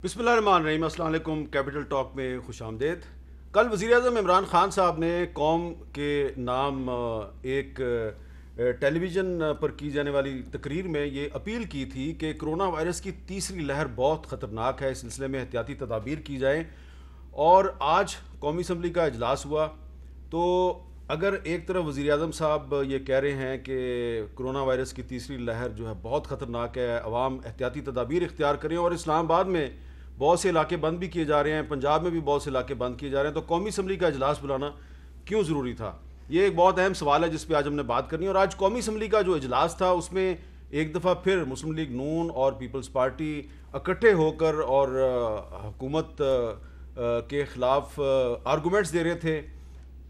बिस्मिल्लाहिर्रहमानिर्रहीम, अस्सलाम वालेकुम। कैपिटल टॉक में खुशामदेद। कल वज़ीर-ए-आज़म इमरान खान साहब ने कौम के नाम एक टेलीविज़न पर की जाने वाली तकरीर में ये अपील की थी कि कोरोना वायरस की तीसरी लहर बहुत ख़तरनाक है, इस सिलसिले में एहतियाती तदाबीर की जाएँ। और आज कौमी असम्बली का इजलास हुआ, तो अगर एक तरफ वज़ीर-ए-आज़म साहब ये कह रहे हैं कि कोरोना वायरस की तीसरी लहर जो है बहुत ख़तरनाक है, अवाम एहतियाती तदाबीर इख्तियार करें, और इस्लामाबाद में बहुत से इलाके बंद भी किए जा रहे हैं, पंजाब में भी बहुत से इलाके बंद किए जा रहे हैं, तो कौमी असम्बली का इजलास बुलाना क्यों ज़रूरी था? ये एक बहुत अहम सवाल है जिस पर आज हमने बात करनी है। और आज कौमी असम्बली का जो इजलास था उसमें एक दफ़ा फिर मुस्लिम लीग नून और पीपल्स पार्टी इकट्ठे होकर और हुकूमत के ख़िलाफ़ आर्गूमेंट्स दे रहे थे।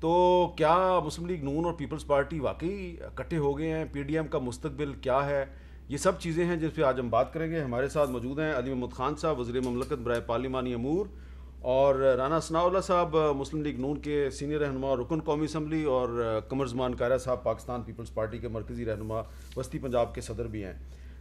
तो क्या मुस्लिम लीग नून और पीपल्स पार्टी वाकई इकट्ठे हो गए हैं? पीडीएम का मुस्तकबिल क्या है? ये सब चीज़ें हैं जिस पे आज हम बात करेंगे। हमारे साथ मौजूद हैं अली महमूद खान साहब, वज़ीर ममलकत बराए पार्लिमानी अमूर, और राना सनाउल्लाह साहब, मुस्लिम लीग नून के सीनियर रहनुमा और रुकन कौमी असम्बली, और कमर ज़मान कायरा साहब, पाकिस्तान पीपल्स पार्टी के मरकज़ी रहनुमा, वस्ती पंजाब के सदर भी हैं।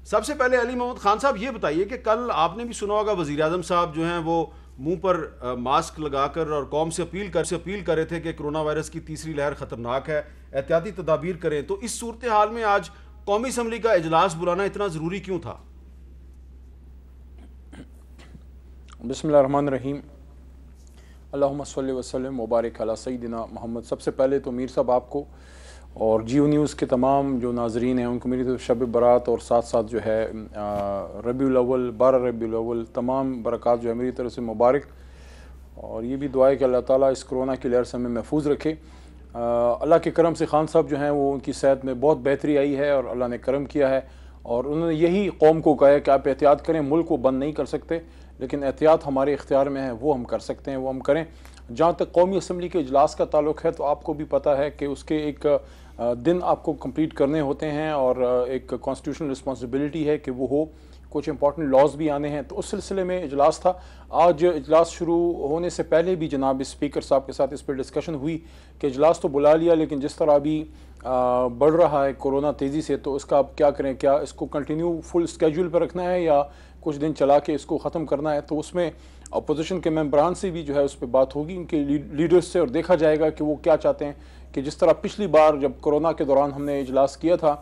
सबसे पहले अली महमूद खान साहब ये बताइए कि कल आपने भी सुना होगा वज़ीर-ए-आज़म साहब जो हैं वो मुंह पर मास्क लगाकर और कौम से अपील कर रहे थे कि कोरोना वायरस की तीसरी लहर ख़तरनाक है, एहतियाती तदाबीर करें। तो इस सूरत हाल में आज कौमी असम्बली का इजलास बुलाना इतना ज़रूरी क्यों था? बिस्मिल्लाहिर्रहमानिर्रहीम, अल्लाहुम्मा सल्लि व सल्लिम व बारिक अला सय्यिदिना मोहम्मद। सबसे पहले तो मीर साहब आपको और जियो न्यूज़ के तमाम जो नाजरीन हैं उनको मेरी तो शब बरात और साथ साथ जो है रबीउल अव्वल 12 रबीउल अव्वल तमाम बरक़ात जो है मेरी तरफ से मुबारक। और ये भी दुआ है कि अल्लाह ताला इस कोरोना की लहर से हमें महफूज रखे। अल्लाह के करम से खान साहब जो हैं वो उनकी सेहत में बहुत बेहतरी आई है और अल्लाह ने करम किया है, और उन्होंने यही कौम को कहा है कि आप एहतियात करें। मुल्क को बंद नहीं कर सकते, लेकिन एहतियात हमारे इख्तियार में है, वो हम कर सकते हैं, वो हम करें। जहाँ तक कौमी असम्बली के इजलास का ताल्लुक है, तो आपको भी पता है कि उसके एक दिन आपको कंप्लीट करने होते हैं और एक कॉन्स्टिट्यूशनल रिस्पॉन्सिबिलिटी है कि वो हो। कुछ इंपॉर्टेंट लॉज भी आने हैं, तो उस सिलसिले में इजलास था। आज इजलास शुरू होने से पहले भी जनाब स्पीकर साहब के साथ इस पर डिस्कशन हुई कि इजलास तो बुला लिया, लेकिन जिस तरह अभी बढ़ रहा है कोरोना तेज़ी से, तो इसका अब क्या करें? क्या इसको कंटिन्यू फुल स्केड्यूल पर रखना है या कुछ दिन चला के इसको ख़त्म करना है? तो उसमें अपोजिशन के मेंबरान से भी जो है उस पर बात होगी, उनके लीडर्स से, और देखा जाएगा कि वो क्या चाहते हैं। कि जिस तरह पिछली बार जब कोरोना के दौरान हमने इजलास किया था,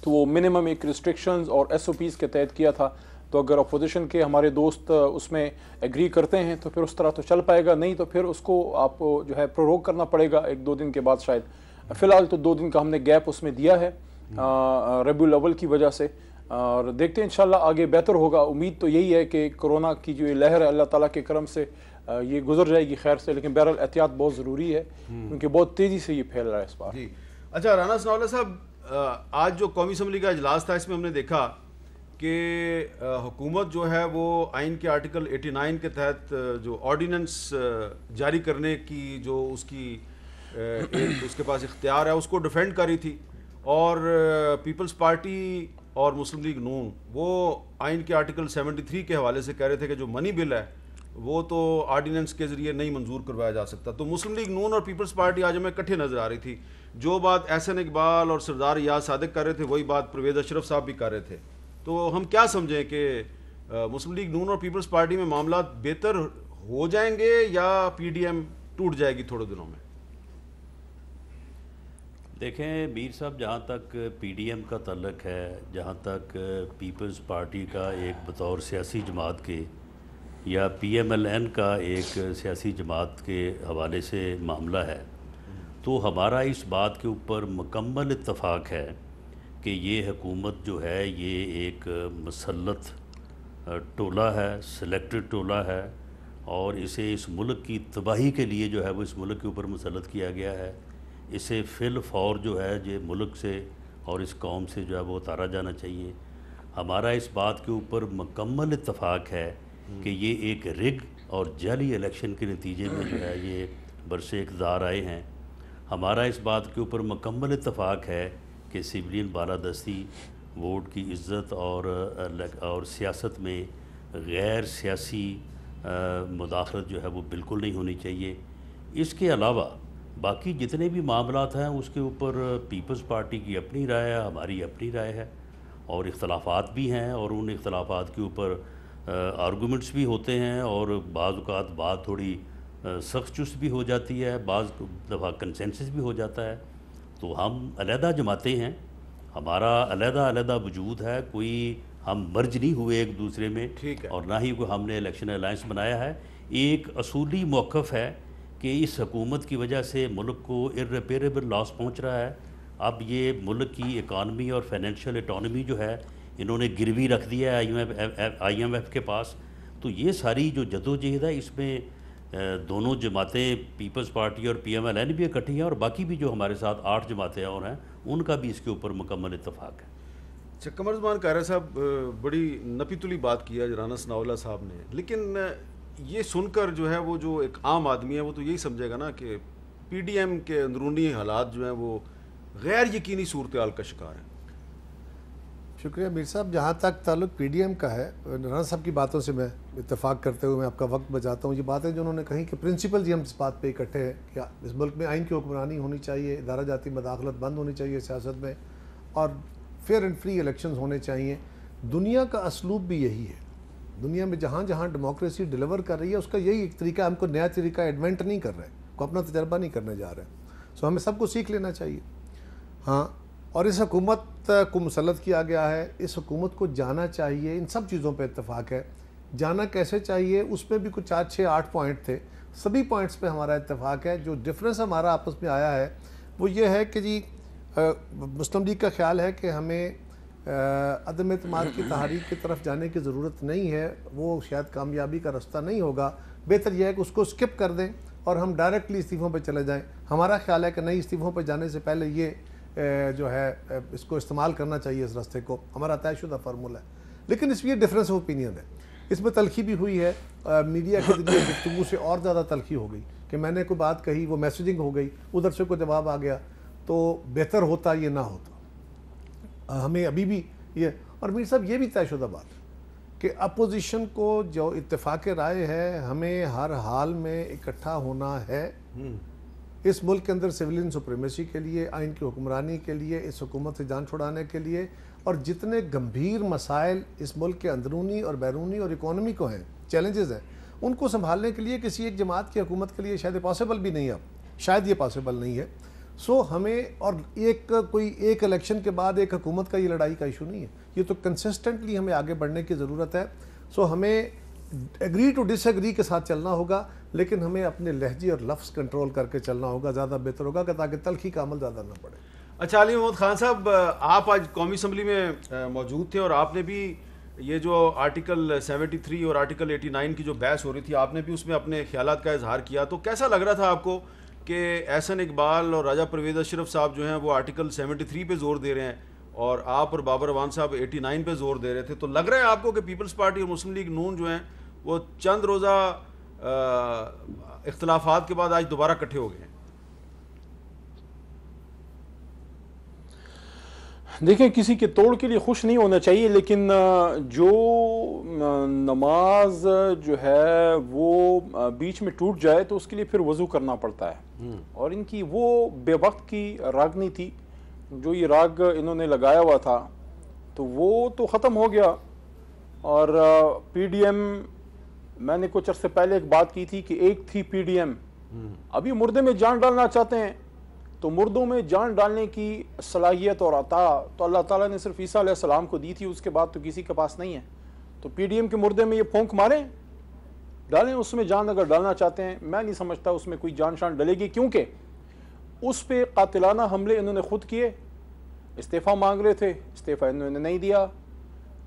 तो वो मिनिमम एक रिस्ट्रिक्शंस और एसओपीज़ के तहत किया था। तो अगर अपोजिशन के हमारे दोस्त उसमें एग्री करते हैं तो फिर उस तरह तो चल पाएगा, नहीं तो फिर उसको आप जो है प्रोरोग करना पड़ेगा 1-2 दिन के बाद शायद। फ़िलहाल तो 2 दिन का हमने गैप उसमें दिया है रबीउल अव्वल की वजह से, और देखते हैं इंशाल्लाह आगे बेहतर होगा। उम्मीद तो यही है कि कोरोना की जो ये लहर है अल्लाह ताला के करम से ये गुजर जाएगी खैर से, लेकिन बहरहाल एहतियात बहुत ज़रूरी है क्योंकि बहुत तेज़ी से ये फैल रहा है इस बार। जी अच्छा, राना सनाउल्लाह साहब, आज जो कौमी असम्बली का इजलास था इसमें हमने देखा कि हुकूमत जो है वो आइन के आर्टिकल 89 के तहत जो ऑर्डिनेंस जारी करने की जो उसकी एक उसके पास इख्तियार है उसको डिफेंड कर रही थी, और पीपल्स पार्टी और मुस्लिम लीग नून वो आइन के आर्टिकल 73 के हवाले से कह रहे थे कि जो मनी बिल है वो तो ऑर्डिनेंस के ज़रिए नहीं मंजूर करवाया जा सकता। तो मुस्लिम लीग नून और पीपल्स पार्टी आज हमें इकट्ठे नज़र आ रही थी। जो बात एहसन इकबाल और सरदार याद सादिक कर रहे थे वही बात परवेज़ अशरफ साहब भी कर रहे थे। तो हम क्या समझें कि मुस्लिम लीग नून और पीपल्स पार्टी में मामला बेहतर हो जाएंगे या पीडीएम टूट जाएगी थोड़े दिनों में? देखें मीर साहब, जहाँ तक पीडीएम का तल्लक है, जहाँ तक पीपल्स पार्टी का एक बतौर सियासी जमात के या पीएमएलएन का एक सियासी जमात के हवाले से मामला है, तो हमारा इस बात के ऊपर मुकम्मल इत्तफ़ाक़ है कि ये हुकूमत जो है ये एक मसल्लत टोला है, सिलेक्टेड टोला है, और इसे इस मुल्क की तबाही के लिए जो है वो इस मुल्क के ऊपर मुसल्लत किया गया है। इसे फिल फौर जो है जो मुल्क से और इस कौम से जो है वो उतारा जाना चाहिए। हमारा इस बात के ऊपर मुकम्मल इत्तफ़ाक़ है कि ये एक रिग और जाली इलेक्शन के नतीजे में जो है ये बरसे इक़्तिदार आए हैं। हमारा इस बात के ऊपर मुकम्मल इत्तफ़ाक़ है कि सिविलियन बालादस्ती, वोट की इज़्ज़त और सियासत में गैर सियासी मुदाखलत जो है वो बिल्कुल नहीं होनी चाहिए। इसके अलावा बाकी जितने भी मामलात हैं उसके ऊपर पीपल्स पार्टी की अपनी राय है, हमारी अपनी राय है, और इख्तलाफात भी हैं, और उन इख्तलाफात के ऊपर आर्गूमेंट्स भी होते हैं और बाज़ औक़ात बात थोड़ी सख्त चुस्त भी हो जाती है, बाज़ दफ़ा कंसेंसस भी हो जाता है। तो हम अलहदा जमातें हैं, हमारा अलहदा वजूद है, कोई हम मर्ज नहीं हुए एक दूसरे में, ठीक है। और ना ही कोई हमने इलेक्शन अलायंस बनाया है। एक असूली मौक़िफ़ है कि इस हुकूमत की वजह से मुल्क को इर्रेपेरेबल लॉस पहुँच रहा है। अब ये मुल्क की इकानमी और फाइनेंशियल इकॉनमी जो है इन्होंने गिरवी रख दिया है IMF के पास। तो ये सारी जो जदोजहद है इसमें दोनों जमातें, पीपल्स पार्टी और PMLN भी इकट्ठी हैं, और बाकी भी जो हमारे साथ 8 जमातें और हैं उनका भी इसके ऊपर मुकम्मल इत्तफाक है। अच्छा, कमरुज़्ज़मान कायरा साहब, बड़ी नपी तुली बात की है राना सनाउल्लाह साहब ने, लेकिन ये सुनकर जो है वो जो एक आम आदमी है वो तो यही समझेगा ना कि PDM के अंदरूनी हालात जो हैं वो गैर यकीनी सूरत-ए-हाल का शिकार है। शुक्रिया मीर साहब। जहाँ तक ताल्लुक PDM का है, राना साहब की बातों से मैं इत्तेफाक करते हुए मैं आपका वक्त बचाता हूँ। ये बातें जो उन्होंने कही कि प्रिंसिपल जी हम इस बात पे इकट्ठे हैं कि इस मुल्क में आइन की हुक्मरानी होनी चाहिए, इदारा जाती मदाखलत बंद होनी चाहिए सियासत में, और फेयर एंड फ्री इलेक्शंस होने चाहिए। दुनिया का असलूब भी यही है। दुनिया में जहाँ जहाँ डेमोक्रेसी डिलीवर कर रही है उसका यही एक तरीका, हमको नया तरीका इन्वेंट नहीं कर रहे, को अपना तजर्बा नहीं करने जा रहे। सो हमें सबको सीख लेना चाहिए। हाँ, और इस हुकूमत को मुसल्लत किया गया है, इस हुकूमत को जाना चाहिए। इन सब चीज़ों पे इत्तेफाक है। जाना कैसे चाहिए उसमें भी कुछ 4, 6, 8 पॉइंट थे। सभी पॉइंट्स पे हमारा इत्तेफाक है। जो डिफरेंस हमारा आपस में आया है वो ये है कि जी मुस्लिम लीग का ख्याल है कि हमें अदम एतमाद की तहरीक की तरफ जाने की ज़रूरत नहीं है, वो शायद कामयाबी का रास्ता नहीं होगा। बेहतर यह है कि उसको स्किप कर दें और हम डायरेक्टली इस्तीफ़ों पर चले जाएँ। हमारा ख्याल है कि नई इस्तीफ़ों पर जाने से पहले ये जो है इसको इस्तेमाल करना चाहिए, इस रास्ते को। हमारा तयशुदा फार्मूला है, लेकिन इसमें डिफरेंस ऑफ ओपिनियन है। इसमें तलखी भी हुई है, मीडिया के जरिए गुफ्तगू से और ज़्यादा तलखी हो गई कि मैंने कोई बात कही, वो मैसेजिंग हो गई, उधर से कोई जवाब आ गया। तो बेहतर होता ये ना होता। हमें अभी भी ये, और मीर साहब ये भी तयशुदा बात है कि अपोजिशन को जो इत्तेफाक राय है, हमें हर हाल में इकट्ठा होना है इस मुल्क के अंदर सिविलियन सुप्रीमेसी के लिए, आइन की हुक्मरानी के लिए, इस हुकूमत से जान छुड़ाने के लिए। और जितने गंभीर मसाइल इस मुल्क के अंदरूनी और बैरूनी और इकॉनमी को हैं, चैलेंजेस हैं, उनको संभालने के लिए किसी एक जमात की हुकूमत के लिए शायद पॉसिबल भी नहीं है। शायद ये पॉसिबल नहीं है। सो हमें, और कोई एक इलेक्शन के बाद एक हुकूमत का ये लड़ाई का इशू नहीं है, ये तो कंसिस्टेंटली हमें आगे बढ़ने की ज़रूरत है। सो हमें एग्री टू डिसएग्री के साथ चलना होगा, लेकिन हमें अपने लहजे और लफ्ज़ कंट्रोल करके चलना होगा, ज़्यादा बेहतर होगा कि ताकि तलखी का अमल ज़्यादा ना पड़े। अच्छा, अली मोहम्मद खान साहब, आप आज कौमी असम्बली में मौजूद थे और आपने भी ये जो आर्टिकल 73 और आर्टिकल 89 की जो बहस हो रही थी, आपने भी उसमें अपने ख्यालात का इजहार किया। तो कैसा लग रहा था आपको कि एहसन इकबाल और राजा परवेज़ अशरफ साहब जो हैं वो आर्टिकल 73 पे जोर दे रहे हैं और आप और बाबर अवान साहब 89 पे जोर दे रहे थे? तो लग रहा है आपको कि पीपल्स पार्टी और मुस्लिम लीग नून जो हैं वो चंद रोज़ा इख्तलाफात के बाद आज दोबारा इकट्ठे हो गए हैं? देखें, किसी के तोड़ के लिए खुश नहीं होना चाहिए, लेकिन जो नमाज जो है वो बीच में टूट जाए तो उसके लिए फिर वज़ू करना पड़ता है। और इनकी वो बेवक्त की रागनी थी, जो ये राग इन्होंने लगाया हुआ था, तो वो तो ख़त्म हो गया। और PDM, मैंने कुछ अर्से पहले एक बात की थी कि एक थी PDM, अभी मुर्दे में जान डालना चाहते हैं। तो मुर्दों में जान डालने की सलाहियत और अता तो अल्लाह ताला ने सिर्फ ईसा अलैहिस्सलाम को दी थी, उसके बाद तो किसी के पास नहीं है। तो PDM के मुर्दे में ये फूंक मारें, डालें उसमें जान, अगर डालना चाहते हैं। मैं नहीं समझता उसमें कोई जान शान डलेगी, क्योंकि उस पर कातिलाना हमले इन्होंने खुद किए। इस्तीफ़ा मांग रहे थे, इस्तीफ़ा इन्होंने नहीं दिया।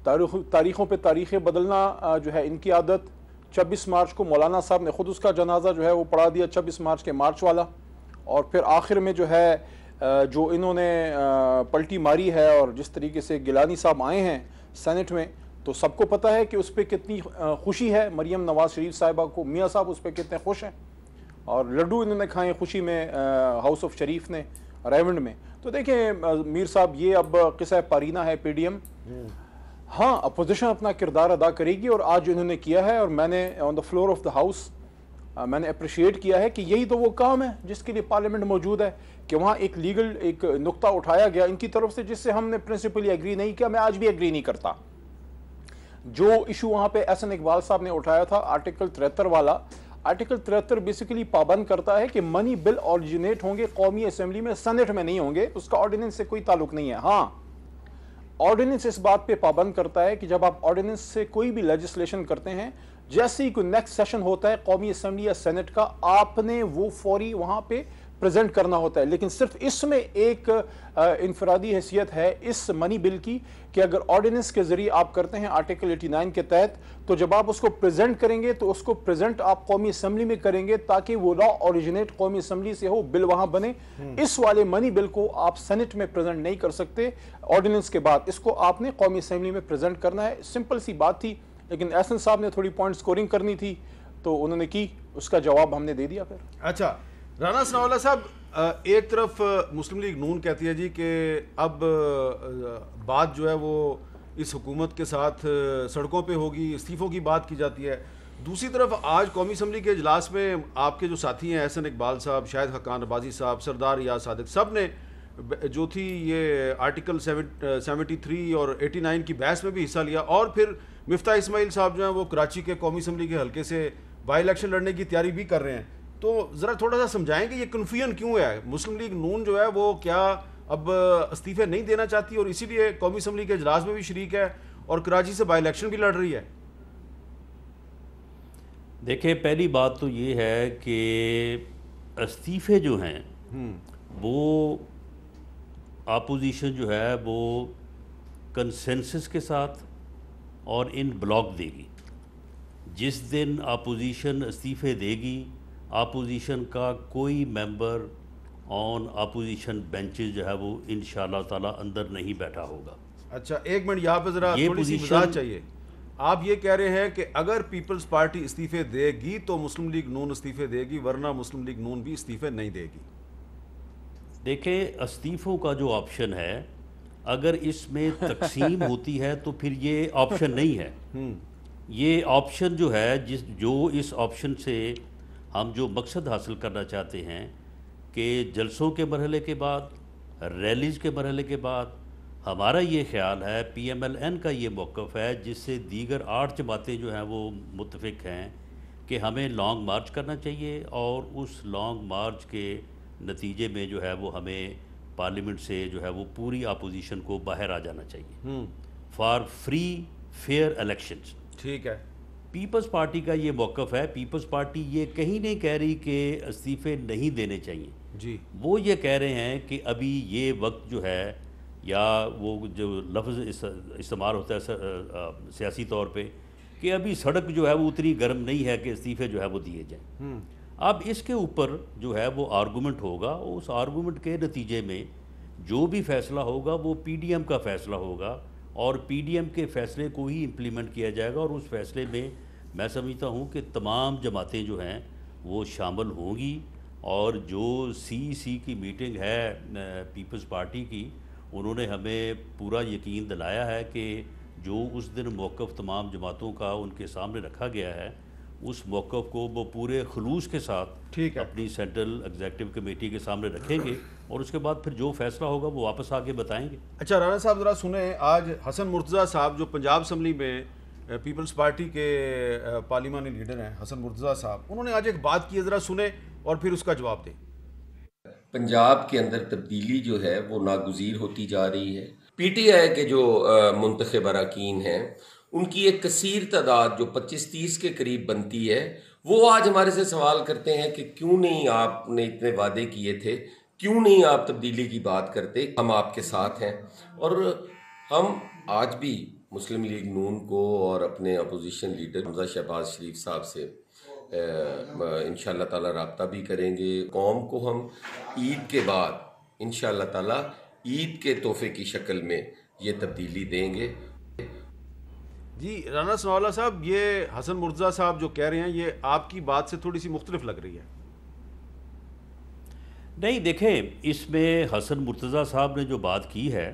तारीख़ों पर तारीख़ें बदलना जो है इनकी आदत। 26 मार्च को मौलाना साहब ने खुद उसका जनाजा जो है वो पढ़ा दिया, 26 मार्च के मार्च वाला। और फिर आखिर में जो है जो इन्होंने पलटी मारी है, और जिस तरीके से गिलानी साहब आए हैं सेनेट में, तो सबको पता है कि उस पर कितनी खुशी है। मरियम नवाज शरीफ साहिबा को, मियाँ साहब उस पर कितने खुश हैं, और लड्डू इन्होंने खाए खुशी में हाउस ऑफ शरीफ ने, रेवंड में। तो देखें मीर साहब, ये अब किस्सा पारीना है PDM। हाँ, अपोजिशन अपना किरदार अदा करेगी, और आज इन्होंने किया है। और मैंने on the floor of the house मैंने अप्रिशिएट किया है कि यही तो वो काम है जिसके लिए पार्लियामेंट मौजूद है, कि वहाँ एक लीगल एक नुक्ता उठाया गया इनकी तरफ से, जिससे हमने प्रिंसिपली एग्री नहीं किया। मैं आज भी एग्री नहीं करता, जो इशू वहां पे एहसन इकबाल साहब ने उठाया था आर्टिकल 73 वाला, आर्टिकल 73 बेसिकली पाबंद करता है कि मनी बिल ऑरिजिनेट होंगे कौमी असेंबली में, सेनेट में नहीं होंगे, उसका ऑर्डिनेंस से कोई ताल्लुक नहीं है। हाँ, ऑर्डिनेंस इस बात पे पाबंद करता है कि जब आप ऑर्डिनेंस से कोई भी लेजिस्लेशन करते हैं, जैसे ही कोई नेक्स्ट सेशन होता है कौमी असेंबली या सेनेट का, आपने वो फौरी वहां पे प्रेजेंट करना होता है। लेकिन सिर्फ इसमें एक इनफरादी हैसियत है इस मनी बिल की कि अगर ऑर्डिनेंस के जरिए आप करते हैं आर्टिकल 89 के तहत, तो जब आप उसको प्रेजेंट करेंगे तो उसको प्रेजेंट आप कौमी असेंबली में करेंगे ताकि वो लॉ ओरिजिनेट कौमी असेंबली से हो, बिल वहां बने। इस वाले मनी बिल को आप सेनेट में प्रेजेंट नहीं कर सकते ऑर्डिनेंस के बाद, इसको आपने कौमी असेंबली में प्रेजेंट करना है। सिंपल सी बात थी, लेकिन एहसन साहब ने थोड़ी पॉइंट स्कोरिंग करनी थी तो उन्होंने की, उसका जवाब हमने दे दिया। फिर अच्छा, राना सनाउल्लाह साहब, एक तरफ मुस्लिम लीग नून कहती है जी कि अब बात जो है वो इस हुकूमत के साथ सड़कों पे होगी, इस्तीफ़ों की बात की जाती है। दूसरी तरफ आज कौमी असम्बली के इजलास में आपके जो साथी हैं एहसन इकबाल साहब, शाहिद हक्कान अब्बासी साहब, सरदार रियाज सादिक, सब ने जो थी ये आर्टिकल 73 और 89 की बहस में भी हिस्सा लिया, और फिर मिफ्ता इस्माइल साहब जो हैं वो कराची के कौमी असम्बली के हल्के से बाई इलेक्शन लड़ने की तैयारी भी कर रहे हैं। तो ज़रा थोड़ा सा समझाएंगे ये कन्फ्यूजन क्यों है? मुस्लिम लीग नून जो है वो क्या अब इस्तीफे नहीं देना चाहती और इसीलिए कौमी असम्बली के इजलास में भी शरीक है और कराची से बाई इलेक्शन भी लड़ रही है? देखिए, पहली बात तो ये है कि इस्तीफे जो हैं वो अपोजिशन जो है वो कंसेंसस के साथ और इन ब्लॉक देगी। जिस दिन अपोजिशन इस्तीफे देगी, अपोजिशन का कोई मेंबर ऑन अपोजिशन बेंचेस जो है वो इंशाल्लाह ताला अंदर नहीं बैठा होगा। अच्छा, एक मिनट यहाँ पे ज़रा थोड़ी सी वजाहत चाहिए। आप ये कह रहे हैं कि अगर पीपल्स पार्टी इस्तीफे देगी तो मुस्लिम लीग नून इस्तीफे देगी, वरना मुस्लिम लीग नून भी इस्तीफे नहीं देगी? देखिए, इस्तीफ़ों का जो ऑप्शन है, अगर इसमें तकसीम होती है तो फिर ये ऑप्शन नहीं है। ये ऑप्शन जो है जो इस ऑप्शन से हम जो मकसद हासिल करना चाहते हैं कि जलसों के मरहले के बाद, रैलीज़ के मरहले के बाद, हमारा ये ख्याल है, PMLN का ये मौक़िफ़ है जिससे दीगर 8 जमातें जो हैं वो मुत्तफ़िक हैं कि हमें लॉन्ग मार्च करना चाहिए और उस लॉन्ग मार्च के नतीजे में जो है वो हमें पार्लियामेंट से जो है वो पूरी अपोजिशन को बाहर आ जाना चाहिए फॉर फ्री फेयर इलेक्शंस। ठीक है, पीपल्स पार्टी का ये मौक़िफ़ है। पीपल्स पार्टी ये कहीं नहीं कह रही कि इस्तीफ़े नहीं देने चाहिए जी, वो ये कह रहे हैं कि अभी ये वक्त जो है, या वो जो लफ्ज़ इस्तेमाल होता है सियासी तौर पे कि अभी सड़क जो है वो उतनी गर्म नहीं है कि इस्तीफ़े जो है वो दिए जाएँ। अब इसके ऊपर जो है वो आर्गूमेंट होगा, उस आर्गूमेंट के नतीजे में जो भी फ़ैसला होगा वो PDM का फ़ैसला होगा और PDM के फ़ैसले को ही इम्प्लीमेंट किया जाएगा। और उस फैसले में मैं समझता हूँ कि तमाम जमातें जो हैं वो शामिल होंगी, और जो CEC की मीटिंग है पीपल्स पार्टी की, उन्होंने हमें पूरा यकीन दिलाया है कि जो उस दिन मौक़िफ़ तमाम जमातों का उनके सामने रखा गया है, उस मौक़िफ़ को वो पूरे खलूस के साथ ठीक है, अपनी सेंट्रल एग्जीक्यूटिव कमेटी के सामने रखेंगे और उसके बाद फिर जो फैसला होगा वो वापस आके बताएंगे। अच्छा राना साहब, ज़रा सुने, आज हसन मुर्तज़ा साहब जो पंजाब असम्बली में पीपल्स पार्टी के पार्लिमानी लीडर हैं, हसन मुर्तज़ा साहब, उन्होंने आज एक बात की है, ज़रा सुने और फिर उसका जवाब दें। पंजाब के अंदर तब्दीली जो है वो नागुज़ीर होती जा रही है। PTI के जो मुंतखब अरकान हैं उनकी एक कसीर तादाद जो 25-30 के करीब बनती है, वो आज हमारे से सवाल करते हैं कि क्यों नहीं आपने इतने वादे किए थे, क्यों नहीं आप तब्दीली की बात करते, हम आपके साथ हैं। और हम आज भी मुस्लिम लीग नून को और अपने अपोजिशन लीडर हमजा शहबाज शरीफ साहब से इंशाअल्लाह ताला राब्ता भी करेंगे। कौम को हम ईद के बाद इंशाअल्लाह ताला ईद के तोहफे की शक्ल में ये तब्दीली देंगे। जी राना सनाउल्लाह साहब, ये हसन मुर्तज़ा साहब जो कह रहे हैं ये आपकी बात से थोड़ी सी मुख्तलिफ लग रही है। नहीं, देखें, इसमें हसन मुर्तज़ा साहब ने जो बात की है,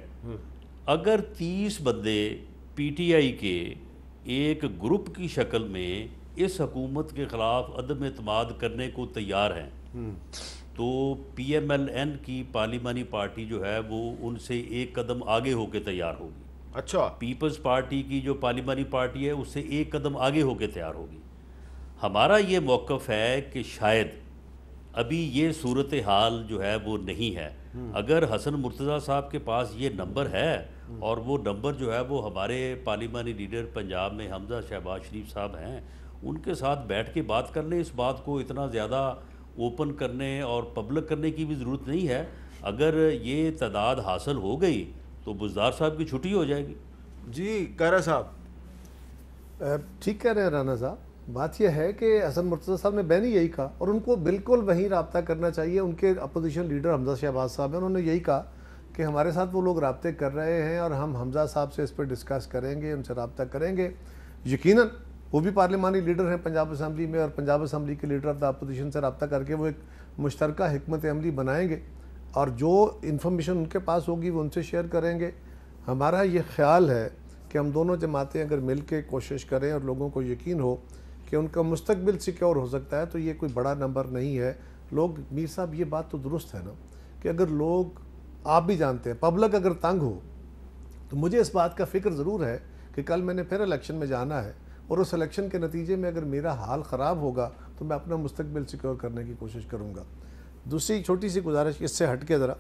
अगर 30 बंदे PTI के एक ग्रुप की शक्ल में इस हुकूमत के ख़िलाफ़ अदम एतमाद करने को तैयार हैं, तो PMLN की पार्लिमानी पार्टी जो है वो उनसे एक कदम आगे होकर तैयार होगी। अच्छा, पीपल्स पार्टी की जो पार्लिमानी पार्टी है उससे एक कदम आगे होकर तैयार होगी। हमारा ये मौक़िफ़ है कि शायद अभी ये सूरत हाल जो है वो नहीं है। अगर हसन मुर्तज़ा साहब के पास ये नंबर है और वो नंबर जो है वो हमारे पार्लिमानी लीडर पंजाब में हमजा शहबाज शरीफ साहब हैं, उनके साथ बैठ के बात कर लें। इस बात को इतना ज़्यादा ओपन करने और पब्लिक करने की भी ज़रूरत नहीं है। अगर ये तादाद हासिल हो गई तो बुज़दार साहब की छुट्टी हो जाएगी। जी कायरा साहब। ठीक कह रहे हैं राना साहब। बात यह है कि हसन मुर्तज़ा साहब ने बैन यही कहा और उनको बिल्कुल वहीं रब्ता करना चाहिए। उनके अपोजिशन लीडर हमजा शहबाज साहब हैं, उन्होंने यही कहा कि हमारे साथ वो लोग रब्ते कर रहे हैं और हम हमजा साहब से इस पर डिस्कस करेंगे, उनसे रब्ता करेंगे। यकीनन वो भी पार्लिमानी लीडर हैं पंजाब असम्बली में और पंजाब असम्बली के लीडर ऑफ द अपोजिशन से रब्ता करके वो एक मुश्तरका हिकमत अमली बनाएंगे और जो इन्फॉर्मेशन उनके पास होगी वो उनसे शेयर करेंगे। हमारा ये ख्याल है कि हम दोनों जमातें अगर मिल के कोशिश करें और लोगों को यकीन हो कि उनका मुस्तकबिल सिक्योर हो सकता है तो ये कोई बड़ा नंबर नहीं है। लोग, मीर साहब ये बात तो दुरुस्त है ना कि अगर लोग, आप भी जानते हैं, पब्लिक अगर तंग हो तो मुझे इस बात का फ़िक्र ज़रूर है कि कल मैंने फिर इलेक्शन में जाना है और उस इलेक्शन के नतीजे में अगर मेरा हाल ख़राब होगा तो मैं अपना मुस्तकबिल सिक्योर करने की कोशिश करूँगा। दूसरी छोटी सी गुजारिश इससे हट के ज़रा,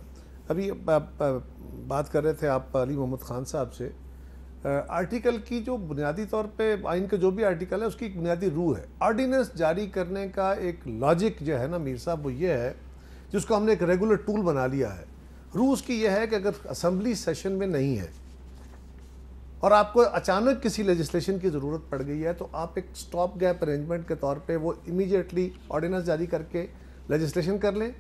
अभी बात कर रहे थे आप अली मोहम्मद ख़ान साहब से, आर्टिकल की जो बुनियादी तौर पे आइन का जो भी आर्टिकल है उसकी एक बुनियादी रूह है। ऑर्डिनेंस जारी करने का एक लॉजिक जो है ना मीर साहब वो ये है जिसको हमने एक रेगुलर टूल बना लिया है। रूह उसकी यह है कि अगर असम्बली सेशन में नहीं है और आपको अचानक किसी लेजिस्लेशन की ज़रूरत पड़ गई है तो आप एक स्टॉप गैप अरेंजमेंट के तौर पे वो इमीडिएटली ऑर्डिनेंस जारी करके लेजिस्लेशन कर लें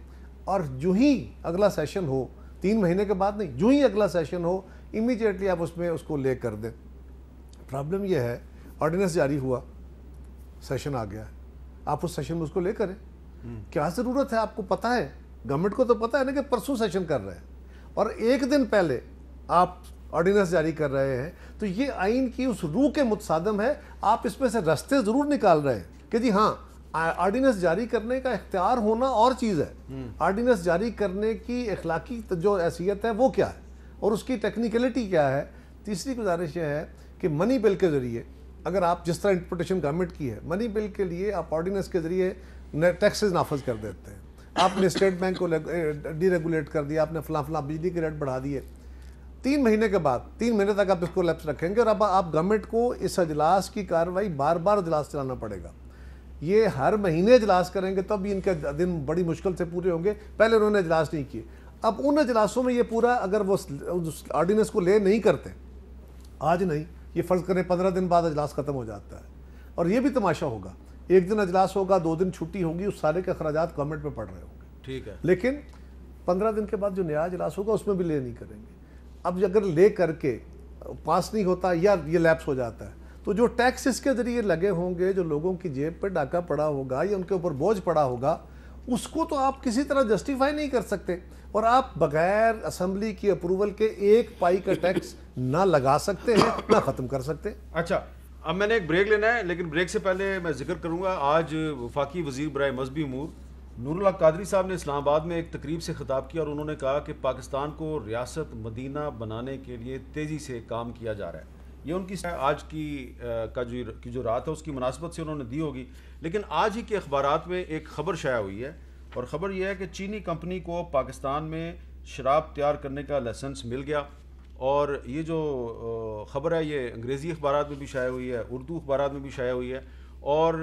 और जो ही अगला सेशन हो, 3 महीने के बाद नहीं, जो ही अगला सेशन हो इमीडिएटली आप उसमें उसको ले कर दें। प्रॉब्लम यह है ऑर्डिनेंस जारी हुआ, सेशन आ गया है, आप उस सेशन में उसको ले करें। क्या ज़रूरत है? आपको पता है, गवर्नमेंट को तो पता है ना कि परसों सेशन कर रहे हैं और एक दिन पहले आप ऑर्डिनेंस जारी कर रहे हैं, तो ये आइन की उस रूह के मुतसादम है। आप इसमें से रास्ते ज़रूर निकाल रहे हैं कि जी हाँ, ऑर्डिनेंस जारी करने का इख्तियार होना और चीज़ है, ऑर्डिनेंस जारी करने की अखलाकी जो हैसियत है वो क्या है और उसकी टेक्निकलिटी क्या है। तीसरी गुजारिश यह है कि मनी बिल के ज़रिए, अगर आप जिस तरह इंटरप्रिटेशन गवर्नमेंट की है, मनी बिल के लिए आप ऑर्डिनेंस के ज़रिए टैक्सेस नाफज कर देते हैं। आपने स्टेट बैंक को डीरेगुलेट कर दिया, आपने फला बिजली के रेट बढ़ा दिए। 3 महीने के बाद, 3 महीने तक आप इसको लैप्स रखेंगे और अब आप गवर्नमेंट को इस अजलास की कार्रवाई बार बार अजलास चलाना पड़ेगा। ये हर महीने इजलास करेंगे तब भी इनके दिन बड़ी मुश्किल से पूरे होंगे। पहले उन्होंने इजलास नहीं किए, अब उन इजलासों में ये पूरा, अगर वो ऑर्डिनेंस को ले नहीं करते, आज नहीं, ये फ़र्ज़ करें 15 दिन बाद इजलास ख़त्म हो जाता है और ये भी तमाशा होगा, एक दिन इजलास होगा, 2 दिन छुट्टी होगी, उस सारे के अखराजात गवर्नमेंट पे पड़ रहे होंगे। ठीक है, लेकिन 15 दिन के बाद जो नया इजलास होगा उसमें भी ले नहीं करेंगे। अब अगर ले करके पास नहीं होता या ये लैप्स हो जाता है तो जो टैक्स इसके ज़रिए लगे होंगे, जो लोगों की जेब पर डाका पड़ा होगा या उनके ऊपर बोझ पड़ा होगा, उसको तो आप किसी तरह जस्टिफाई नहीं कर सकते और आप बगैर असम्बली की अप्रूवल के 1 पाई का टैक्स ना लगा सकते हैं ना ख़त्म कर सकते। अच्छा, अब मैंने एक ब्रेक लेना है, लेकिन ब्रेक से पहले मैं जिक्र करूंगा, आज वफाकी वज़ीर बराए मजहबी उमूर नूरुल्लाह कादरी साहब ने इस्लामाबाद में एक तकरीब से खिताब किया और उन्होंने कहा कि पाकिस्तान को रियासत मदीना बनाने के लिए तेज़ी से काम किया जा रहा है। ये उनकी आज की जो रात है उसकी मुनासबत से उन्होंने दी होगी। लेकिन आज ही के अखबारात में एक ख़बर शाया हुई है और ख़बर यह है कि चीनी कंपनी को पाकिस्तान में शराब तैयार करने का लाइसेंस मिल गया। और ये जो ख़बर है ये अंग्रेज़ी अखबारात में भी शाया हुई है, उर्दू अखबारात में भी शाया हुई है और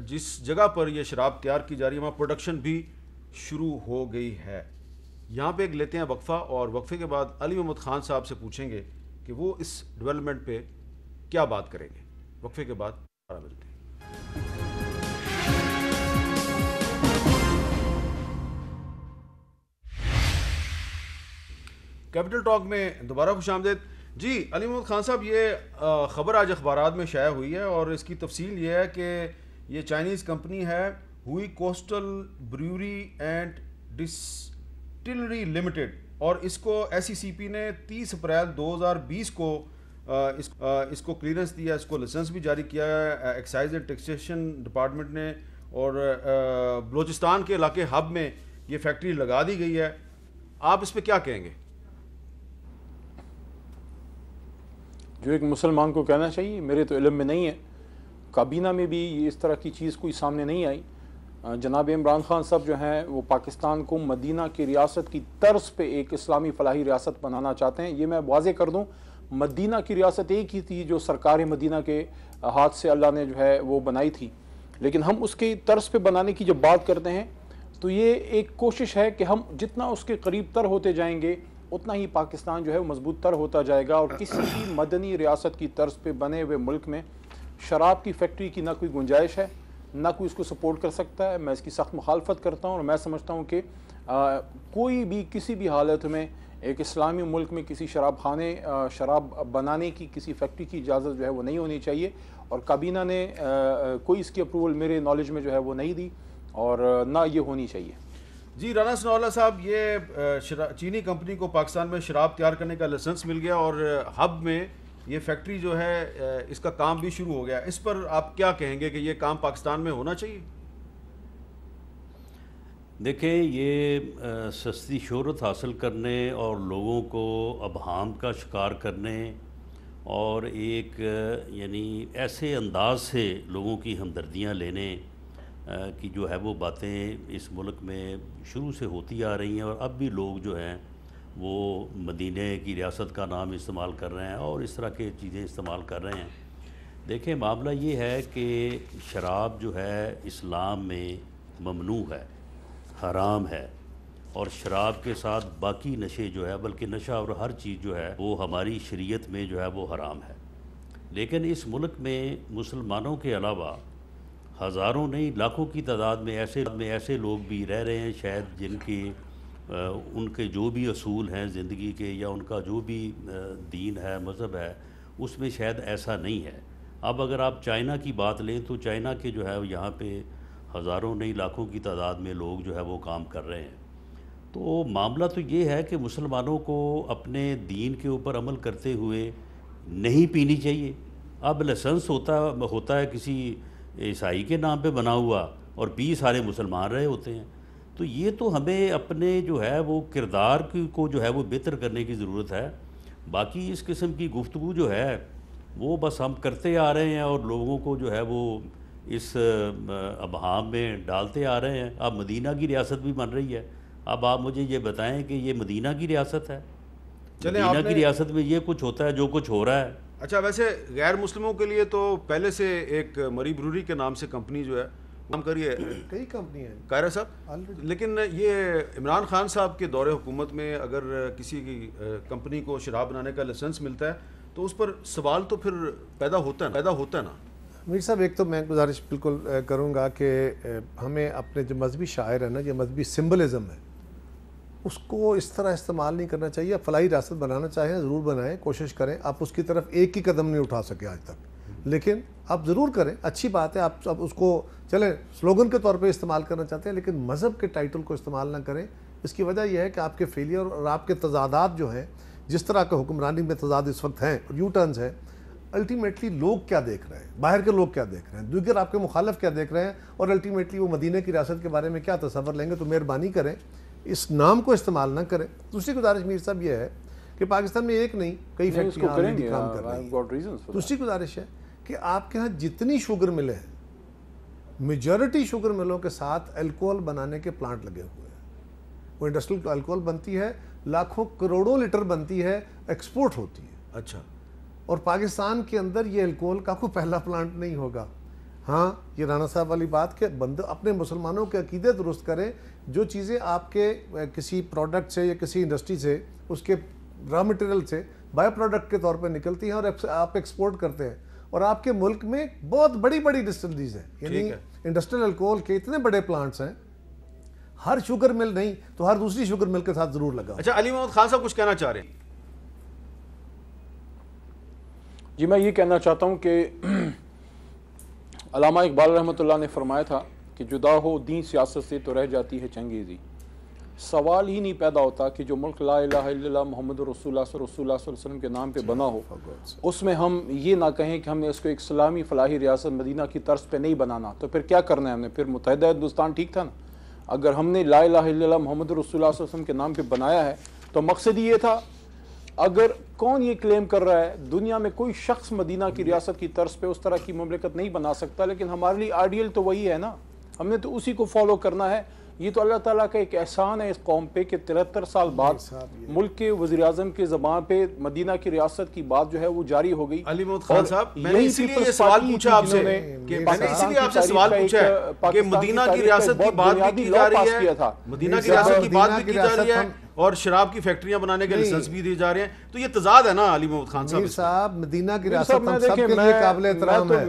जिस जगह पर यह शराब तैयार की जा रही है वहाँ प्रोडक्शन भी शुरू हो गई है। यहाँ पे एक लेते हैं वक्फ़ा और वक्फ़े के बाद अली मोहम्मद ख़ान साहब से पूछेंगे कि वो इस डेवलपमेंट पे क्या बात करेंगे। वक्फ़े के बाद दोबारा मिलते हैं। कैपिटल टॉक में दोबारा खुशामदीद जी। अली मोहम्मद ख़ान साहब, ये ख़बर आज अखबारात में शाया हुई है और इसकी तफसील ये है कि ये चाइनीज़ कंपनी है हुई coastal brewery and distillery limited और इसको SECP ने 30 अप्रैल 2020 को इसको क्लियरेंस दिया, इसको लाइसेंस भी जारी किया है एक्साइज एंड टैक्सेशन डिपार्टमेंट ने और बलूचिस्तान के इलाके हब में ये फैक्ट्री लगा दी गई है। आप इस पर क्या कहेंगे? जो एक मुसलमान को कहना चाहिए, मेरे तो इल्म में नहीं है, काबीना में भी इस तरह की चीज़ कोई सामने नहीं आई। जनाब इमरान खान साहब जो हैं वो पाकिस्तान को मदीना की रियासत की तर्ज पे एक इस्लामी फलाही रियासत बनाना चाहते हैं। ये मैं वाज़े कर दूं, मदीना की रियासत एक ही थी जो सरकार मदीना के हाथ से अल्लाह ने जो है वो बनाई थी, लेकिन हम उसके तर्ज पे बनाने की जब बात करते हैं तो ये एक कोशिश है कि हम जितना उसके करीब तर होते जाएंगे उतना ही पाकिस्तान जो है वो मजबूत तर होता जाएगा। और किसी भी मदनी रियासत की तर्ज पे बने हुए मुल्क में शराब की फैक्ट्री की ना कोई गुंजाइश है, ना कोई इसको सपोर्ट कर सकता है। मैं इसकी सख्त मुखालफत करता हूँ और मैं समझता हूँ कि कोई भी किसी भी हालत में एक इस्लामी मुल्क में किसी शराब बनाने की किसी फैक्ट्री की इजाज़त जो है वो नहीं होनी चाहिए। और काबीना ने कोई इसकी अप्रूवल मेरे नॉलेज में जो है वो नहीं दी और ना ये होनी चाहिए। जी राना सनाउल्लाह साहब, ये चीनी कंपनी को पाकिस्तान में शराब तैयार करने का लाइसेंस मिल गया और हब में ये फैक्ट्री जो है इसका काम भी शुरू हो गया। इस पर आप क्या कहेंगे कि ये काम पाकिस्तान में होना चाहिए? देखें, ये सस्ती शोहरत हासिल करने और लोगों को अबहाम का शिकार करने और एक यानी ऐसे अंदाज से लोगों की हमदर्दियाँ लेने की जो है वो बातें इस मुल्क में शुरू से होती आ रही हैं और अब भी लोग जो हैं वो मदीने की रियासत का नाम इस्तेमाल कर रहे हैं और इस तरह के चीज़ें इस्तेमाल कर रहे हैं। देखें, मामला ये है कि शराब जो है इस्लाम में ममनू है, हराम है, और शराब के साथ बाकी नशे जो है, बल्कि नशा और हर चीज़ जो है वो हमारी शरीयत में जो है वो हराम है। लेकिन इस मुल्क में मुसलमानों के अलावा हज़ारों नहीं लाखों की तादाद में ऐसे लोग भी रह रहे हैं शायद जिनके उनके जो भी असूल हैं ज़िंदगी के या उनका जो भी दीन है, मज़हब है, उसमें शायद ऐसा नहीं है। अब अगर आप चाइना की बात लें तो चाइना के जो है यहाँ पे हज़ारों नहीं लाखों की तादाद में लोग जो है वो काम कर रहे हैं। तो मामला तो ये है कि मुसलमानों को अपने दीन के ऊपर अमल करते हुए नहीं पीनी चाहिए। अब लाइसेंस होता है किसी ईसाई के नाम पे बना हुआ और पी सारे मुसलमान रहे होते हैं। तो ये तो हमें अपने जो है वो किरदार को जो है वो बेहतर करने की ज़रूरत है। बाकी इस किस्म की गुफ्तगू जो है वो बस हम करते आ रहे हैं और लोगों को जो है वो इस अबहाम में डालते आ रहे हैं। अब मदीना की रियासत भी बन रही है। अब आप मुझे ये बताएं कि ये मदीना की रियासत है, मदीना की रियासत में ये कुछ होता है जो कुछ हो रहा है। अच्छा, वैसे गैर मुस्लिमों के लिए तो पहले से एक मरी ब्रूरी के नाम से कंपनी जो है काम करिए, कई कंपनी है कायरा साहब, लेकिन ये इमरान खान साहब के दौरे हुकूमत में अगर किसी की कंपनी को शराब बनाने का लाइसेंस मिलता है तो उस पर सवाल तो फिर पैदा होता है ना। मीर साहब, एक तो मैं गुजारिश बिल्कुल करूँगा कि हमें अपने जो मजहबी शायर है ना, जो मजहबी सिम्बलिज़म है, उसको इस तरह इस्तेमाल नहीं करना चाहिए। आप फलाही रियासत बनाना चाहें ज़रूर बनाएं, कोशिश करें। आप उसकी तरफ एक ही कदम नहीं उठा सके आज तक, लेकिन आप ज़रूर करें, अच्छी बात है। आप उसको चले स्लोगन के तौर पे इस्तेमाल करना चाहते हैं, लेकिन मज़हब के टाइटल को इस्तेमाल ना करें। इसकी वजह यह है कि आपके फेलियर और आपके तजादात जो हैं, जिस तरह के हुक्मरानी में तजाद इस वक्त हैं, यू टर्न्स हैं, अल्टीमेटली लोग क्या देख रहे हैं, बाहर के लोग क्या देख रहे हैं, दीगर आपके मुखालिफ क्या देख रहे हैं, और अल्टीमेटली वो मदीने की रियासत के बारे में क्या तसव्वुर लेंगे। तो मेहरबानी करें, इस नाम को इस्तेमाल ना करें। दूसरी गुजारिश मीर साहब ये है कि पाकिस्तान में एक नहीं कई फैक्ट्रियाँ काम कर रही हैं। दूसरी गुजारिश है कि आपके यहाँ जितनी शुगर मिले हैं, मेजॉरिटी शुगर मिलों के साथ अल्कोहल बनाने के प्लांट लगे हुए हैं। वो इंडस्ट्रियल अल्कोहल बनती है, लाखों करोड़ों लीटर बनती है, एक्सपोर्ट होती है। अच्छा, और पाकिस्तान के अंदर ये अल्कोहल का कोई पहला प्लांट नहीं होगा। हाँ, ये राना साहब वाली बात के बंदे अपने मुसलमानों के अकीदे दुरुस्त करें। जो चीज़ें आपके किसी प्रोडक्ट से या किसी इंडस्ट्री से, उसके रॉ मटेरियल से बायो प्रोडक्ट के तौर पर निकलती हैं और आप एक्सपोर्ट करते हैं, और आपके मुल्क में बहुत बड़ी बड़ी डिस्टिलरीज हैं, यानी इंडस्ट्रियल अल्कोहल के इतने बड़े प्लांट्स हैं। हर शुगर मिल नहीं तो हर दूसरी शुगर मिल के साथ ज़रूर लगा। अच्छा, अली मोहम्मद खान साहब कुछ कहना चाह रहे हैं? जी, मैं ये कहना चाहता हूँ कि अल्लामा इकबाल रहमतुल्लाह ने फरमाया था कि जुदा हो दीन सियासत से तो रह जाती है चंगेज़ी। सवाल ही नहीं पैदा होता कि जो मुल्क ला इलाहा इल्लल्लाह मोहम्मद रसूलुल्लाह सल्लल्लाहु अलैहि वसल्लम के नाम पे बना हो, उसमें हम ये ना कहें कि हमने इसको एक इस्लामी फलाही रियासत मदीना की तर्ज पे नहीं बनाना। तो फिर क्या करना है हमने? फिर मुत्तहिदा हिंदुस्तान ठीक था ना। अगर हमने ला इलाहा इल्लल्लाह मोहम्मद रसूलुल्लाह सल्लल्लाहु अलैहि वसल्लम के नाम पे बनाया है तो मकसद ये था अगर कौन ये क्लेम कर रहा है दुनिया में कोई शख्स मदीना की रियासत की तर्ज पे उस तरह की मुमलिकत नहीं बना सकता, लेकिन हमारे लिए आइडियल तो वही है ना, हमने तो उसी को फॉलो करना है। ये तो अल्लाह ताला का एक एहसान है इस कौम पे कि 73 साल बाद मुल्क के वज़ीर आज़म के ज़बान पे मदीना की रियासत की बात जो है वो जारी हो गई। अली मोहम्मद खान साहब, मैंने इसीलिए ये सवाल पूछा आपसे कि मदीना की रियासत की बात भी की जा रही है, मदीना की रियासत की बात भी की जा रही है और शराब की फैक्ट्रियां बनाने के लाइसेंस भी दिए जा रहे हैं, तो ये तजाद है ना अली मोहम्मद खान साहब। मदीना की रियासत हम सबके लिए काबिल एहतराम है।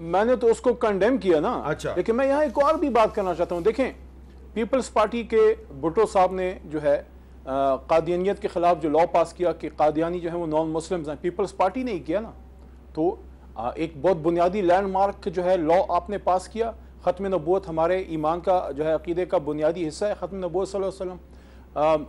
मैंने तो उसको कंडेम किया ना। अच्छा। लेकिन मैं यहाँ एक और भी बात करना चाहता हूँ। देखें, पीपल्स पार्टी के भुट्टो साहब ने जो है कादियानियत के खिलाफ जो लॉ पास किया कि कादियानी जो है वो नॉन मुस्लिम्स हैं, पीपल्स पार्टी ने ही किया ना। तो एक बहुत बुनियादी लैंडमार्क जो है लॉ आपने पास किया। ख़त्म नबूवत हमारे ईमान का जो है अकीदे का बुनियादी हिस्सा है ख़त्म नबूवत सल्लल्लाहु अलैहि वसल्लम।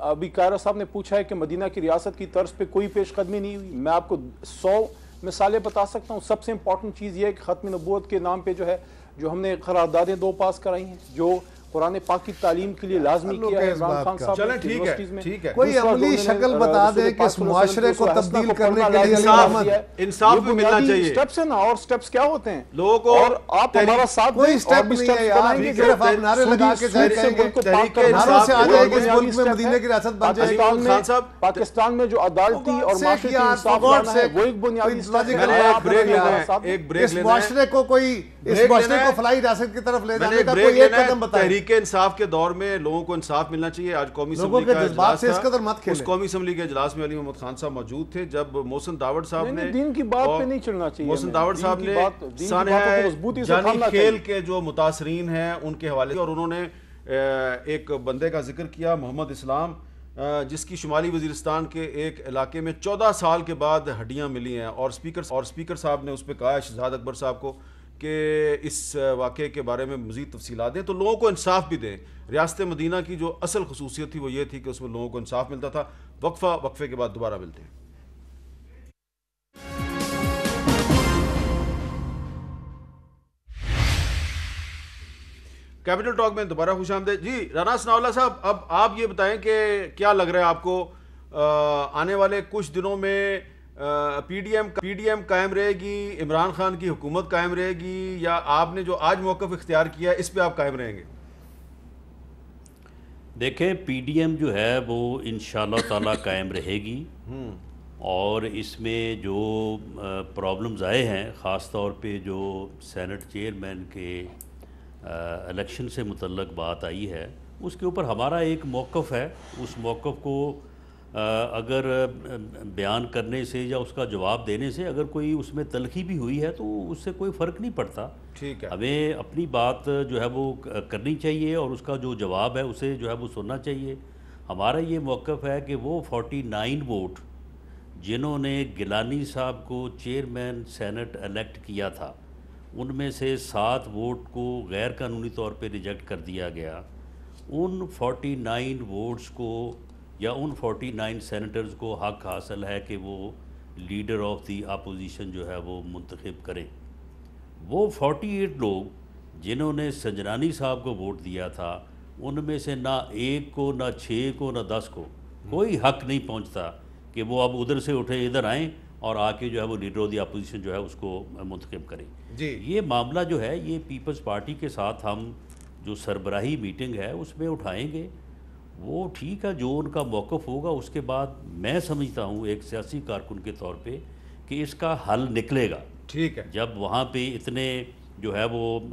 अभी कायरा साहब ने पूछा है कि मदीना की रियासत की तर्ज पे कोई पेशकदमी नहीं हुई। मैं आपको 100 मिसालें बता सकता हूँ। सबसे इंपॉर्टेंट चीज़ ये है कि ख़त्म नबूवत के नाम पे जो है जो हमने करारदादें 2 पास कराई हैं, जो कुरान पाक की तालीम के लिए लाजमी किया है इमरान खान साहब ने यूनिवर्सिटीज में। ठीक है, कोई अमली शक्ल बता दें कि इस मुआशरे को तब्दील करने के लिए इंसाफ भी मिलना चाहिए। स्टेप्स है ना, और स्टेप्स क्या होते हैं लोगों को, और आप हमारा साथ कोई स्टेप नहीं है यार, सिर्फ आप नारे लगा के कहेंगे नारों से आ जाएगी इस मुल्क में मदीने की रियासत बन जाएगी। पाकिस्तान में जो अदालती और माशरती इंसाफ लाना है वो एक बुनियादी इस मुआशरे को कोई इस मुआशरे को फलाई रियासत की तरफ ले जाने का कोई एक कदम बताएं। तहरीक इंसाफ के दौर में लोगों को इंसाफ मिलना चाहिए। आज कौमी लोगों के जज्बात से इस कदर मत खेलें। उस कौमी असम्बली के इजलास में अली मोहम्मद खान साहब मौजूद थे जब मोहसिन दावड़ साहब ने दीन की बात पे नहीं चलना चाहिए। मोहसिन दावड़ साहब ने जानी खेल के जो मुतासरीन हैं उनके हवाले और उन्होंने एक बंदे का जिक्र किया, मोहम्मद इस्लाम, जिसकी शुमाली वजीरिस्तान के एक इलाके में 14 साल के बाद हड्डियां मिली हैं। और स्पीकर साहब ने उस पर कहा शहजाद अकबर साहब को कि इस वाक़े के बारे में मज़ीद तफसीलात दें तो लोगों को इंसाफ भी दें। रियासत मदीना की जो असल खसूसियत थी वो ये थी कि उसमें लोगों को इंसाफ मिलता था। वक्फे के बाद दोबारा मिलते हैं। कैपिटल टॉक में दोबारा खुशामदीद जी। राना सनाउल्लाह साहब, अब आप ये बताएं कि क्या लग रहा है आपको आने वाले कुछ दिनों में पीडीएम कायम रहेगी, इमरान खान की हुकूमत कायम रहेगी, या आपने जो आज मौक़िफ़ इख्तियार किया इस पे आप कायम रहेंगे? देखें, पीडीएम जो है वो इंशाअल्लाह ताला कायम रहेगी और इसमें जो प्रॉब्लम्स आए हैं ख़ास तौर पे जो सेनेट चेयरमैन के इलेक्शन से मुतल्लक बात आई है उसके ऊपर हमारा एक मौक़िफ़ है। उस मौक़िफ़ को अगर बयान करने से या उसका जवाब देने से अगर कोई उसमें तलखी भी हुई है तो उससे कोई फ़र्क नहीं पड़ता। ठीक है, हमें अपनी बात जो है वो करनी चाहिए और उसका जो जवाब है उसे जो है वो सुनना चाहिए। हमारा ये मौक़िफ़ है कि वो 49 वोट जिन्होंने गिलानी साहब को चेयरमैन सेनेट इलेक्ट किया था उनमें से 7 वोट को गैर कानूनी तौर पे रिजेक्ट कर दिया गया। उन 49 वोट्स को या उन 49 सेनेटर्स को हक हासिल है कि वो लीडर ऑफ दी अपोजिशन जो है वो मुंतखब करें। वो 48 लोग जिन्होंने संजरानी साहब को वोट दिया था उनमें से ना 1 को, ना 6 को, ना 10 को कोई हक नहीं पहुंचता कि वो अब उधर से उठे इधर आएँ और आके जो है वो लीडर ऑफ दी अपोजिशन जो है उसको मुंतखब करें जी। ये मामला जो है ये पीपल्स पार्टी के साथ हम जो सरबराही मीटिंग है उसमें उठाएंगे। वो ठीक है, जो उनका मौक़िफ़ होगा उसके बाद मैं समझता हूँ एक सियासी कारकुन के तौर पे कि इसका हल निकलेगा। ठीक है, जब वहाँ पे इतने जो है वो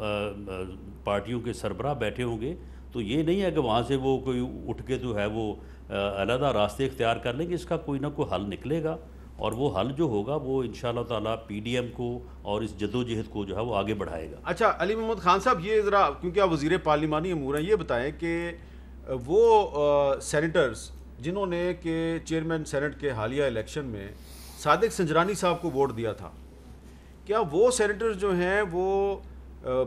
पार्टियों के सरबराह बैठे होंगे तो ये नहीं है कि वहाँ से वो कोई उठ के जो है वो अलग रास्ते इख्तियार कर लेंगे। इसका कोई ना कोई हल निकलेगा और वो हल जो होगा वो इंशाअल्लाह ताला पीडीएम को और इस जदोजहद को जो है वो आगे बढ़ाएगा। अच्छा अली मोहम्मद खान साहब, ये ज़रा क्योंकि आप वज़ीर पार्लिमानी अमूर हैं, ये बताएं कि वो सेनेटर्स जिन्होंने के चेयरमैन सेनेट के हालिया इलेक्शन में सादिक संजरानी साहब को वोट दिया था, क्या वो सेनेटर्स जो हैं वो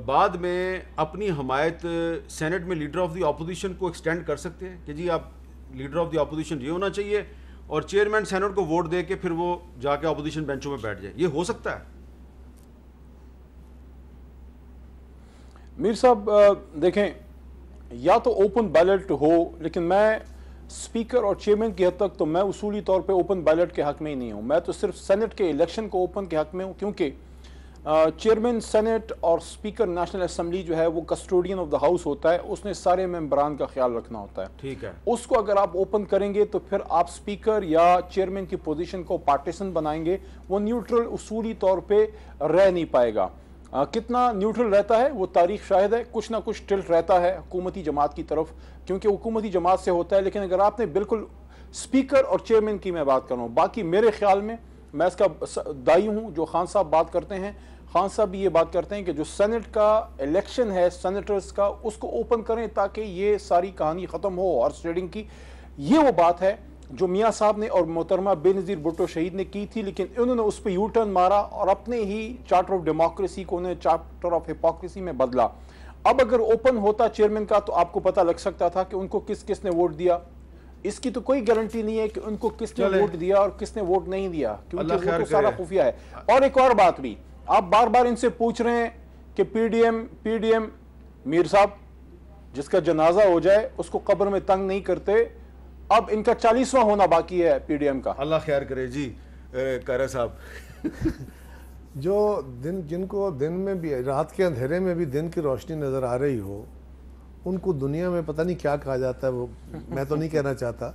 बाद में अपनी हमायत सेनेट में लीडर ऑफ द अपोजिशन को एक्सटेंड कर सकते हैं कि जी आप लीडर ऑफ द अपोजिशन ये होना चाहिए और चेयरमैन सेनेट को वोट दे के फिर वो जाके अपोजिशन बेंचों में बैठ जाए? ये हो सकता है? मीर साहब देखें, या तो ओपन बैलेट हो, लेकिन मैं स्पीकर और चेयरमैन की हद तक तो मैं उसूली तौर पे ओपन बैलेट के हक में ही नहीं हूँ। मैं तो सिर्फ सेनेट के इलेक्शन को ओपन के हक में हूँ, क्योंकि चेयरमैन सेनेट और स्पीकर नेशनल असेंबली जो है वो कस्टोडियन ऑफ द हाउस होता है, उसने सारे मेंबरान का ख्याल रखना होता है। ठीक है, उसको अगर आप ओपन करेंगे तो फिर आप स्पीकर या चेयरमैन की पोजीशन को पार्टीशन बनाएंगे, वो न्यूट्रल उसूली तौर पे रह नहीं पाएगा। कितना न्यूट्रल रहता है वो तारीख शायद है, कुछ ना कुछ टिल्ट रहता है हुकूमती जमात की तरफ, क्योंकि हुकूमती जमात से होता है। लेकिन अगर आपने बिल्कुल स्पीकर और चेयरमैन की मैं बात कर रहा हूँ, बाकी मेरे ख्याल में मैं इसका दाई हूँ। जो खान साहब बात करते हैं, खान साहब भी ये बात करते हैं कि जो सेनेट का इलेक्शन है सेनेटर्स का, उसको ओपन करें ताकि ये सारी कहानी ख़त्म हो हॉर्स ट्रेडिंग की। ये वो बात है जो मियाँ साहब ने और मोहतरमा बेनज़ीर भुट्टो शहीद ने की थी, लेकिन उन्होंने उस पर यू टर्न मारा और अपने ही चार्टर ऑफ डेमोक्रेसी को उन्होंने चार्टर ऑफ हिपोक्रेसी में बदला। अब अगर ओपन होता चेयरमैन का तो आपको पता लग सकता था कि उनको किस किस ने वोट दिया। इसकी तो कोई गारंटी नहीं है कि उनको किसने वोट दिया और किसने वोट नहीं दिया, क्योंकि वो तो सारा खुफिया है। और एक और बात भी, आप बार बार इनसे पूछ रहे हैं कि पीडीएम मीर साहब जिसका जनाजा हो जाए उसको कब्र में तंग नहीं करते। अब इनका 40वां होना बाकी है पीडीएम का। अल्लाह खैर करे जी। कायरा साहब जो जिनको दिन में भी, रात के अंधेरे में भी दिन की रोशनी नज़र आ रही हो, उनको दुनिया में पता नहीं क्या कहा जाता है, वो मैं तो नहीं कहना चाहता।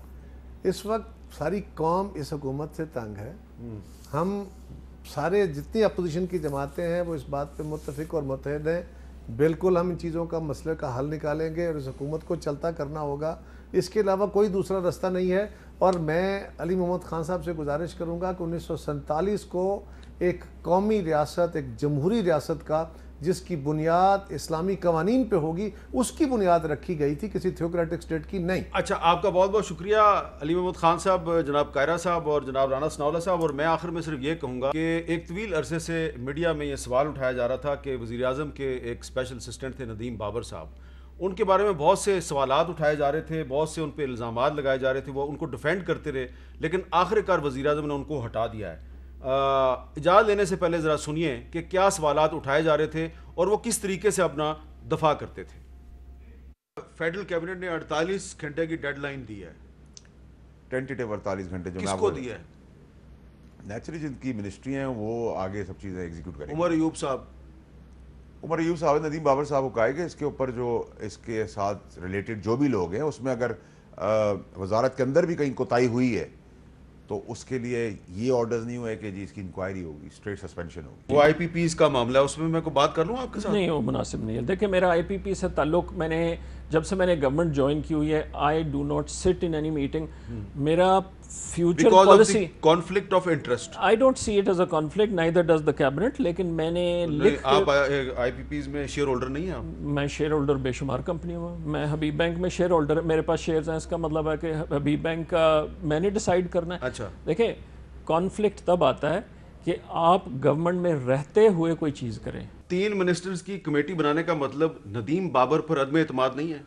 इस वक्त सारी कौम इस हुकूमत से तंग है। हम सारे जितनी अपोजिशन की जमातें हैं वो इस बात पे मुत्तफिक और मुत्तहद हैं, बिल्कुल हम इन चीज़ों का मसले का हल निकालेंगे और इस हुकूमत को चलता करना होगा। इसके अलावा कोई दूसरा रास्ता नहीं है। और मैं अली मोहम्मद खान साहब से गुजारिश करूँगा कि 1947 को एक कौमी रियासत, एक जमहूरी रियासत का जिसकी बुनियाद इस्लामी कवानीन पे होगी, उसकी बुनियाद रखी गई थी, किसी थियोक्रेटिक स्टेट की नहीं। अच्छा, आपका बहुत बहुत शुक्रिया अली मोहम्मद खान साहब, जनाब कायरा साहब और जनाब राना सनाउल्लाह साहब। और मैं आखिर में सिर्फ ये कहूँगा कि एक तवील अरसे से मीडिया में ये सवाल उठाया जा रहा था कि वज़ीर आज़म के एक स्पेशल असिस्टेंट थे नदीम बाबर साहब, उनके बारे में बहुत से सवालात उठाए जा रहे थे, बहुत से उन पर इल्ज़ामात लगाए जा रहे थे, वो उनको डिफेंड करते रहे, लेकिन आखिरकार वज़ीर आज़म ने उनको हटा दिया है। इजाज़त लेने से पहले ज़रा सुनिए कि क्या सवालात उठाए जा रहे थे और वो किस तरीके से अपना दफा करते थे। फेडरल कैबिनेट ने 48 घंटे की डेडलाइन दी है, टेंटेटिव 48 घंटे जो किसको दी है? नेचुरली जिनकी मिनिस्ट्री हैं वो आगे सब चीज़ें एग्जीक्यूट करेंगे। उमर अयूब साहब, नदीम बाबर साहब को कहेंगे। इसके ऊपर जो इसके साथ रिलेटेड जो भी लोग हैं, उसमें अगर वजारत के अंदर भी कहीं कोताही हुई है तो उसके लिए ये ऑर्डर्स नहीं हुए कि जी इसकी इंक्वायरी होगी, स्ट्रेट सस्पेंशन होगी। वो आईपीपीज का मामला है, उसमें मैं को बात कर लूँ आपके साथ? नहीं, वो मुनासिब नहीं है। देखिए, मेरा आईपीपी से ताल्लुक, मैंने जब से मैंने गवर्नमेंट ज्वाइन की हुई है, I do not sit in any meeting. मेरा future policy, conflict of interest, I don't see it as a conflict, neither does the cabinet. लेकिन मैंने आप आईपीपीज में शेयर होल्डर नहीं है? मैं शेयर होल्डर बेशुमार कंपनी में, मैं हबीब बैंक में शेयर होल्डर, मेरे पास शेयर्स हैं। इसका मतलब है कि हबीब बैंक का मैंने डिसाइड करना है। अच्छा, देखिए, कॉन्फ्लिक्ट तब आता है कि आप गवर्नमेंट में रहते हुए कोई चीज़ करें। 3 मिनिस्टर्स की कमेटी बनाने का मतलब नदीम बाबर पर अदम एतमाद नहीं है?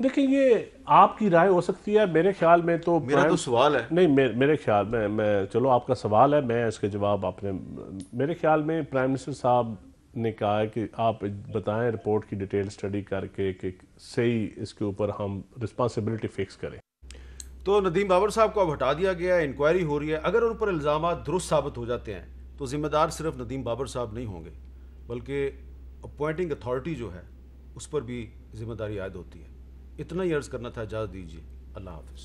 देखिए, ये आपकी राय हो सकती है। मेरे ख्याल में तो मेरा तो सवाल है। नहीं, मेरे ख्याल में, मैं चलो आपका सवाल है, मैं इसके जवाब आपने, मेरे ख्याल में प्राइम मिनिस्टर साहब ने कहा है कि आप बताएं रिपोर्ट की डिटेल स्टडी करके कि सही इसके ऊपर हम रिस्पॉन्सिबिलिटी फिक्स करें। तो नदीम बाबर साहब को अब हटा दिया गया है, इंक्वायरी हो रही है। अगर उन पर इल्ज़ाम दुरुस्त साबित हो जाते हैं तो जिम्मेदार सिर्फ नदीम बाबर साहब नहीं होंगे, बल्कि अपॉइंटिंग अथॉरिटी जो है उस पर भी जिम्मेदारी आयद होती है। इतना ही अर्ज़ करना था, इजाज़त दीजिए। अल्लाह हाफ़िज़।